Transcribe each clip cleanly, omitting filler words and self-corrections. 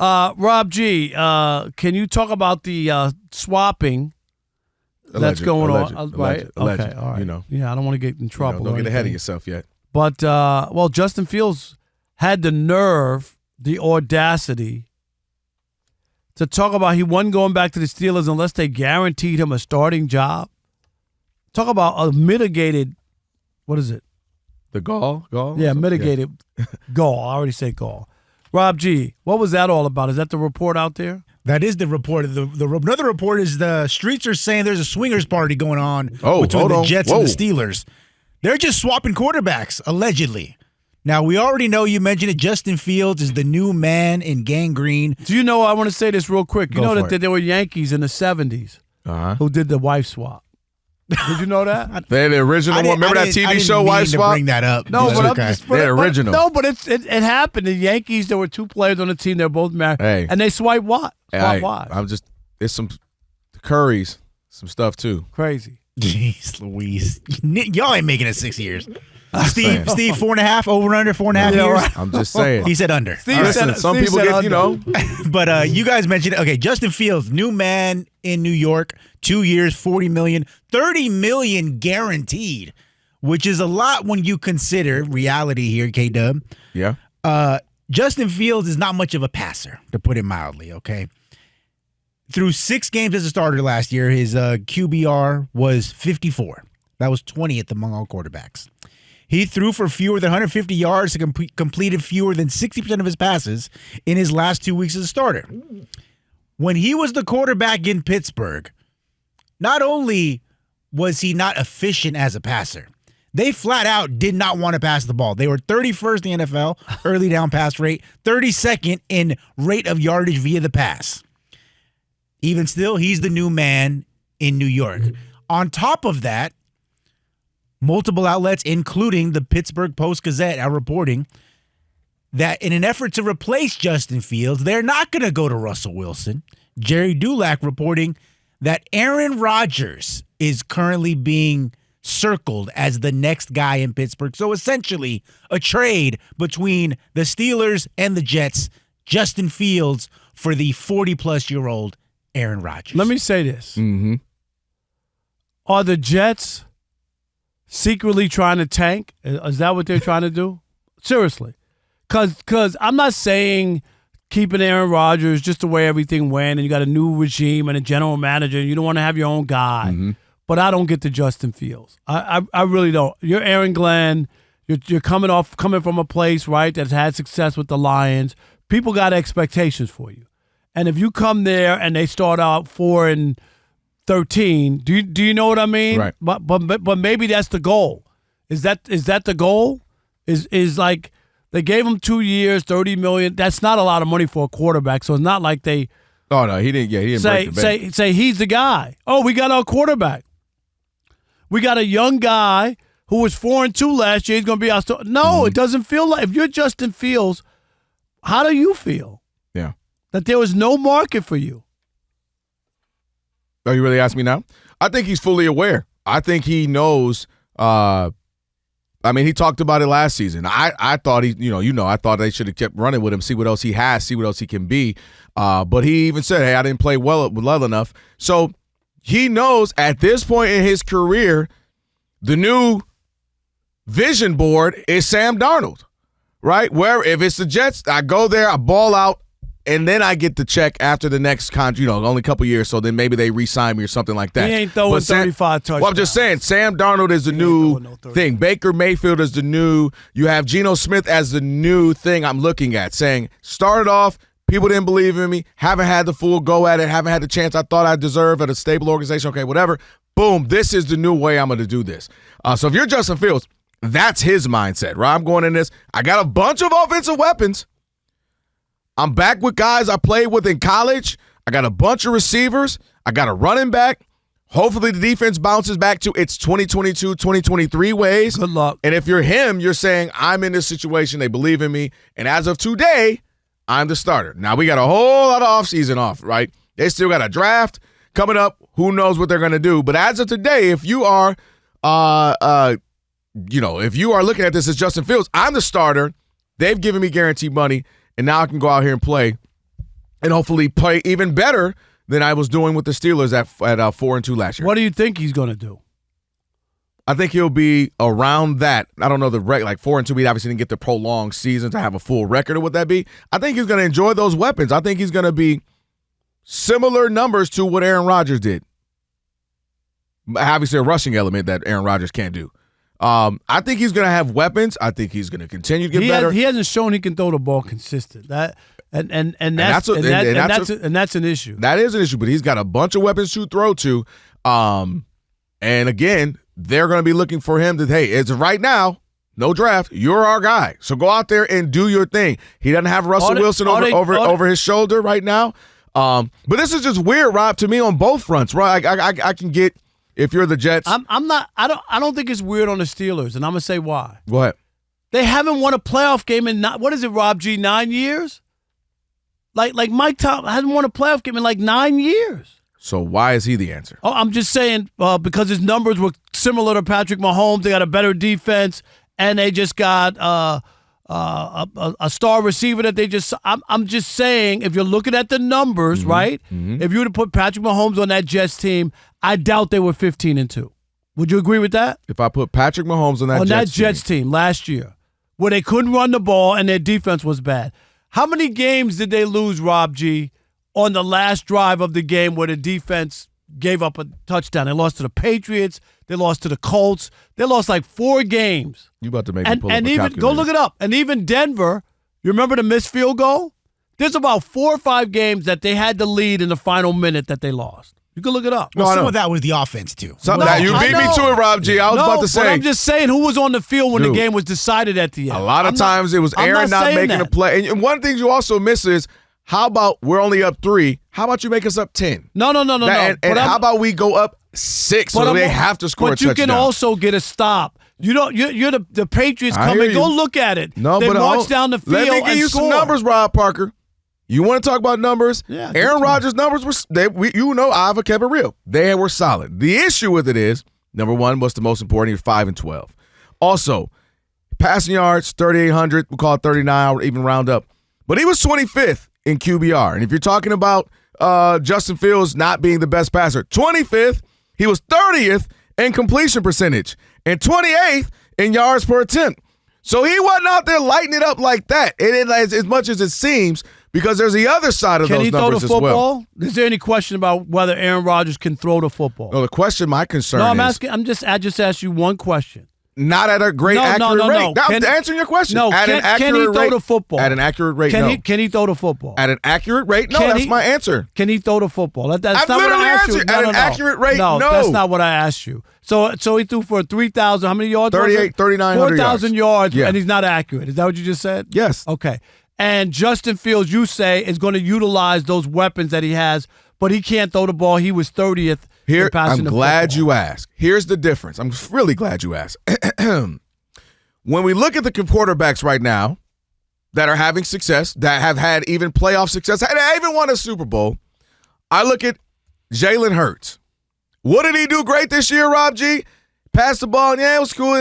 Rob G, can you talk about the swapping that's going on? Right? Okay, all right. You know. Yeah, I don't want to get in trouble. Don't get ahead of yourself yet. But, Justin Fields had the nerve, the audacity to talk about he wasn't going back to the Steelers unless they guaranteed him a starting job. Talk about a mitigated, what is it? The gall? Yeah, mitigated gall. I already said gall. Rob G, what was that all about? Is that the report out there? That is the report. Another report is the streets are saying there's a swingers party going on between the Jets and the Steelers. They're just swapping quarterbacks, allegedly. Now, we already know, you mentioned it, Justin Fields is the new man in gang green. Do you know, I want to say this real quick. You know that there were Yankees in the 70s who did the wife swap. Did you know that? They're the original one. Remember that TV show, Wife Swap? To bring that up. No, but I'm just, they're original. No, but it happened. The Yankees, there were two players on the team. They're both married. Hey. And they swiped what? Wives. There's some Currys, some stuff too. Crazy. Jeez Louise. Y'all ain't making it 6 years. Steve, 4.5, over under 4.5 years? Right. I'm just saying. He said under. Some people get, But you guys mentioned, Justin Fields, new man in New York, 2 years, $40 million, $30 million guaranteed, which is a lot when you consider reality here, K-Dub. Yeah. Justin Fields is not much of a passer, to put it mildly, okay? Through 6 games as a starter last year, his QBR was 54. That was 20th among all quarterbacks. He threw for fewer than 150 yards and completed fewer than 60% of his passes in his last 2 weeks as a starter. When he was the quarterback in Pittsburgh, not only was he not efficient as a passer, they flat out did not want to pass the ball. They were 31st in the NFL, early down pass rate, 32nd in rate of yardage via the pass. Even still, he's the new man in New York. On top of that, multiple outlets, including the Pittsburgh Post-Gazette, are reporting that in an effort to replace Justin Fields, they're not going to go to Russell Wilson. Jerry Dulac reporting that Aaron Rodgers is currently being circled as the next guy in Pittsburgh. So essentially, a trade between the Steelers and the Jets, Justin Fields for the 40-plus-year-old Aaron Rodgers. Let me say this. Mm-hmm. Are the Jets secretly trying to tank? Is that what they're trying to do? Seriously. Because I'm not saying keeping Aaron Rodgers just the way everything went and you got a new regime and a general manager and you don't want to have your own guy. Mm-hmm. But I don't get the Justin Fields. I really don't. You're Aaron Glenn. You're coming from a place, right, that's had success with the Lions. People got expectations for you. And if you come there and they start out 4-13, do you know what I mean? Right. But maybe that's the goal. Is that the goal? Is like they gave him 2 years, $30 million. That's not a lot of money for a quarterback. So it's not like they. Oh no, he didn't. Yeah, he didn't break the bank. Say he's the guy. Oh, we got our quarterback. We got a young guy who was 4-2 last year. He's going to be our starter. No, It doesn't feel like. If you're Justin Fields, how do you feel? Yeah. That there was no market for you. Oh, you really ask me now? I think he's fully aware. I think he knows. I mean, he talked about it last season. I thought I thought they should have kept running with him, see what else he has, see what else he can be. But he even said, hey, I didn't play well enough. So he knows at this point in his career, the new vision board is Sam Darnold, right? Where if it's the Jets, I go there, I ball out, and then I get the check after the next contract, only a couple years, so then maybe they re-sign me or something like that. He ain't throwing 35 touchdowns. Well, I'm just saying, Sam Darnold is the new thing. Baker Mayfield is the new. You have Geno Smith as the new thing I'm looking at, saying, started off, people didn't believe in me, haven't had the full go at it, haven't had the chance I thought I deserved at a stable organization, okay, whatever. Boom, this is the new way I'm going to do this. So if you're Justin Fields, that's his mindset, right? I'm going in this. I got a bunch of offensive weapons. I'm back with guys I played with in college. I got a bunch of receivers. I got a running back. Hopefully the defense bounces back to its 2022, 2023 ways. Good luck. And if you're him, you're saying, I'm in this situation. They believe in me. And as of today, I'm the starter. Now, we got a whole lot of offseason off, right? They still got a draft coming up. Who knows what they're going to do? But as of today, if you are, if you are looking at this as Justin Fields, I'm the starter. They've given me guaranteed money. And now I can go out here and play and hopefully play even better than I was doing with the Steelers at 4-2 last year. What do you think he's going to do? I think he'll be around that. I don't know the record, like 4-2. We obviously didn't get the prolonged season to have a full record of what that be. I think he's going to enjoy those weapons. I think he's going to be similar numbers to what Aaron Rodgers did. Obviously, a rushing element that Aaron Rodgers can't do. I think he's going to have weapons. I think he's going to continue to get better. He hasn't shown he can throw the ball consistent. That's an issue. That is an issue, but he's got a bunch of weapons to throw to. And again, they're going to be looking for him to, hey, it's right now, no draft, you're our guy. So go out there and do your thing. He doesn't have Russell Wilson over his shoulder right now. But this is just weird, Rob, to me on both fronts. Right? I can get if you're the Jets. I don't think it's weird on the Steelers, and I'm gonna say why. What? They haven't won a playoff game in what is it, Rob G? 9 years? Like Mike Tom hasn't won a playoff game in like 9 years. So why is he the answer? Oh, I'm just saying because his numbers were similar to Patrick Mahomes. They got a better defense, and they just got a star receiver that they just. I'm just saying, if you're looking at the numbers, right? Mm-hmm. If you were to put Patrick Mahomes on that Jets team, I doubt they were 15-2. Would you agree with that? If I put Patrick Mahomes on that Jets team last year, where they couldn't run the ball and their defense was bad, how many games did they lose, Rob G, on the last drive of the game where the defense gave up a touchdown? They lost to the Patriots. They lost to the Colts. They lost like 4 games. You about to make me pull up a even calculator. go look it up. And even Denver, you remember the missed field goal? There's about 4 or 5 games that they had the lead in the final minute that they lost. You can look it up. Well, some of that was the offense, too. You beat me to it, Rob G. I was about to say. But I'm just saying who was on the field when the game was decided at the end. A lot of times it was Aaron not making a play. And one thing you also miss is, how about we're only up 3? How about you make us up 10? No. And how about we go up 6 so they have to score a touchdown? But you can also get a stop. You're the Patriots coming. Go look at it. No, they but march down the field. Let me give you some numbers, Rob Parker. You want to talk about numbers? Yeah. Aaron Rodgers' numbers I've kept it real. They were solid. The issue with it is, number one, what's the most important? He was 5-12. Also, passing yards, 3,800. We call it 39, even round up. But he was 25th in QBR. And if you're talking about Justin Fields not being the best passer, 25th, he was 30th in completion percentage and 28th in yards per attempt. So he wasn't out there lighting it up like that. As much as it seems, because there's the other side of those numbers as well. Can he throw the football? Is there any question about whether Aaron Rodgers can throw the football? No, the question, my concern is. No, I'm asking. I just asked you one question. Not at a great accurate rate. No. I'm answering your question. No, can he throw the football? At an accurate rate, no. Can he throw the football? At an accurate rate, no. That's my ansor. Can he throw the football? That's I've not what I asked you. At an accurate rate, no. That's not what I asked you. So he threw for 3,000. How many yards? 3,900 4,000 yards, and he's not accurate. Is that what you just said? Yes. Okay. And Justin Fields, you say, is going to utilize those weapons that he has, but he can't throw the ball. He was 30th in passing the football. I'm glad you asked. Here's the difference. I'm really glad you asked. When we look at the quarterbacks right now that are having success, that have had even playoff success, I even won a Super Bowl, I look at Jalen Hurts. What did he do great this year, Rob G? Passed the ball, it was cool.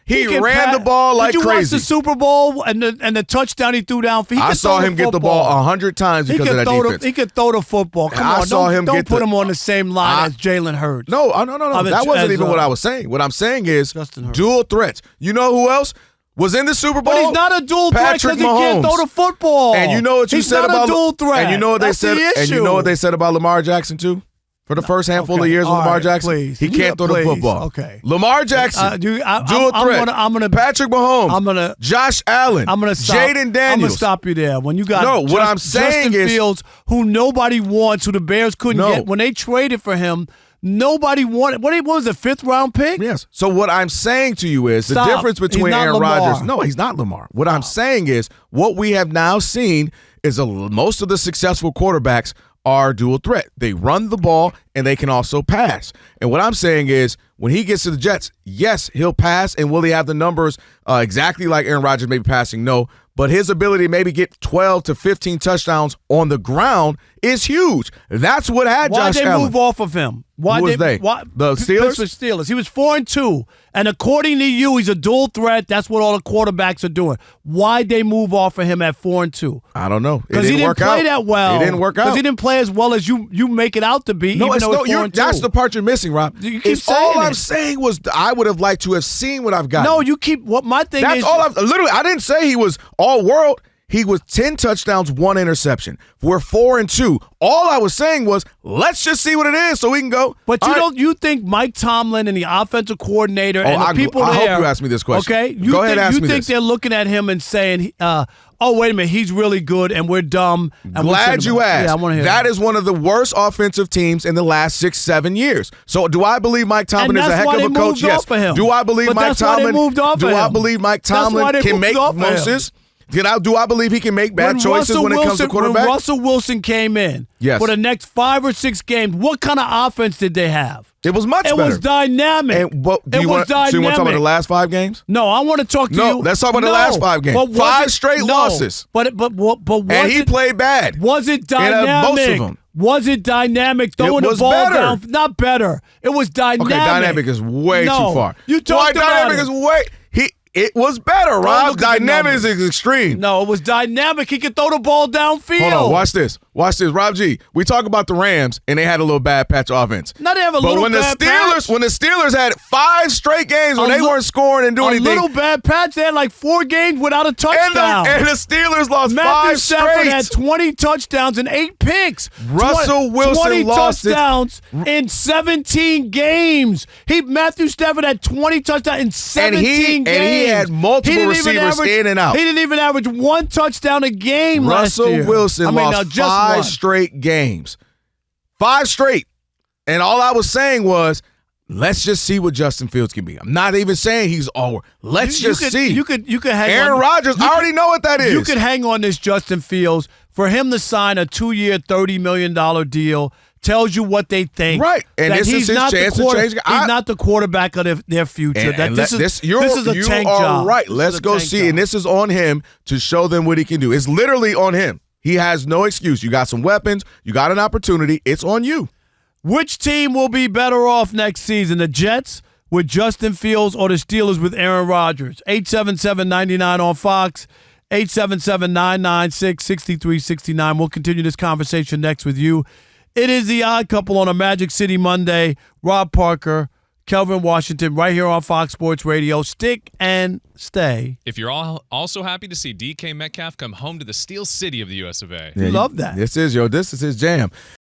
He ran the ball like crazy. Did you watch the Super Bowl and the touchdown he threw down? I saw him get the ball 100 times because of that defense. He could throw the football. Come on, don't put him on the same line as Jalen Hurts. No. That wasn't even what I was saying. What I'm saying is dual threats. You know who else was in the Super Bowl? But he's not a dual threat because he can't throw the football. And you know what you said about a dual threat. And you know what they said. And you know what they said about Lamar Jackson too. For the first handful of years of Lamar Jackson, he can't throw the football. Okay. Lamar Jackson, dual threat. I'm gonna Patrick Mahomes. Josh Allen. I'm gonna stop. Jaden Daniels. I'm gonna stop you there. When you got what I'm saying Justin is, Fields, who nobody wants, who the Bears couldn't get when they traded for him. Nobody wanted. What was a 5th round pick? Yes. So what I'm saying to you is the difference between Aaron Rodgers. No, he's not Lamar. What I'm saying is what we have now seen is most of the successful quarterbacks are dual threat. They run the ball and they can also pass. And what I'm saying is when he gets to the Jets, yes, he'll pass. And will he have the numbers exactly like Aaron Rodgers may be passing? No. But his ability to maybe get 12 to 15 touchdowns on the ground is huge. That's what had Why'd Josh they Allen. move off of him? Why Who was they? The Steelers? Pittsburgh Steelers. He was 4-2. And according to you, he's a dual threat. That's what all the quarterbacks are doing. Why'd they move off of him at 4-2? I don't know. Because he didn't play that well. It didn't work out. Because he didn't play as well as you make it out to be. No, even though it's 4-2. that's the part you're missing, Rob. You keep saying all it. I'm saying was I would have liked to have seen what I've got. No, you keep. What my thing That's is. all I've literally. I didn't say he was all world. He was 10 touchdowns, 1 interception. We're 4-2. All I was saying was, let's just see what it is so we can go. But you think Mike Tomlin and the offensive coordinator and the people I there. hope you ask me this question. Okay? Go ahead and ask me this. You think they're looking at him and saying, oh, wait a minute, he's really good and we're dumb. And Glad you asked. Yeah, I want to hear that is one of the worst offensive teams in the last 6-7 years. So do I believe Mike Tomlin is a heck of a coach? Yes. Do I believe Mike Tomlin? Do I believe Mike Tomlin can make Moses? Do I believe he can make bad choices when it comes to quarterback? When Russell Wilson came in for the next 5 or 6 games, what kind of offense did they have? It was much better. It was dynamic. And so you want to talk about the last 5 games? No, I want to talk to you. No, let's talk about the last 5 games. 5 straight losses. But and he played bad. Was it dynamic? Most of them. Was it dynamic? Throwing the ball down? Not better. It was dynamic. Okay, dynamic is way too far. You talked about dynamic is way. It was better, Rob. Dynamic is extreme. No, it was dynamic. He could throw the ball downfield. Hold on, watch this. Watch this. Rob G, we talk about the Rams, and they had a little bad patch offense. Not they have a little bad patch. When the Steelers had 5 straight games when they weren't scoring and doing anything. A little bad patch. They had like 4 games without a touchdown. And the Steelers lost Matthew 5 straight. Stafford had 20 touchdowns and 8 picks. Russell Wilson 20 lost touchdowns in 17 games. Matthew Stafford had 20 touchdowns in 17 games. And he had multiple receivers in and out. He didn't even average 1 touchdown a game last year. Russell Wilson lost 5 straight games. 5 straight. And all I was saying was, let's just see what Justin Fields can be. I'm not even saying he's all. Let's just see. You could hang Aaron on. Rodgers, I already know what that is. You could hang on this Justin Fields. For him to sign a 2-year, $30 million deal tells you what they think. Right. And this is his chance to change. He's not the quarterback of their future. This is a tank job. Right. Let's go see. And this is on him to show them what he can do. It's literally on him. He has no excuse. You got some weapons. You got an opportunity. It's on you. Which team will be better off next season? The Jets with Justin Fields or the Steelers with Aaron Rodgers? 877-99 on Fox. 877-996-6369. We'll continue this conversation next with you. It is the Odd Couple on a Magic City Monday. Rob Parker, Kelvin Washington, right here on Fox Sports Radio. Stick and stay. If you're all also happy to see DK Metcalf come home to the Steel City of the US of A. You love that. This is his jam.